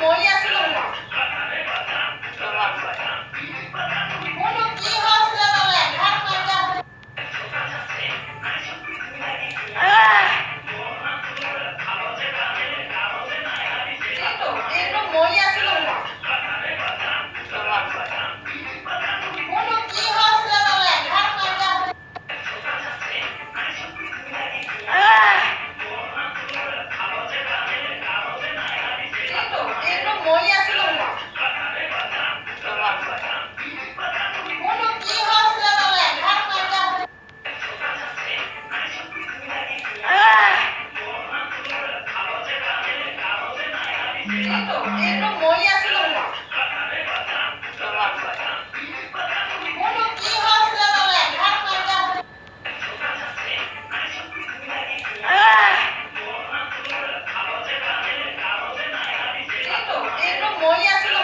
মই আছিলো না কোনো কি হয়েছিল তাহলে ঘাট মাইরা কিন্তু মই আছিলো না কোনো কি হয়েছিল তাহলে ঘাট মাইরা কিন্তু মই আছিলো না কোনো কি হয়েছিল তাহলে ঘাট মাইরা কিন্তু মই আছিলো না কোনো কি হয়েছিল তাহলে ঘাট মাইরা কিন্তু মই আছিলো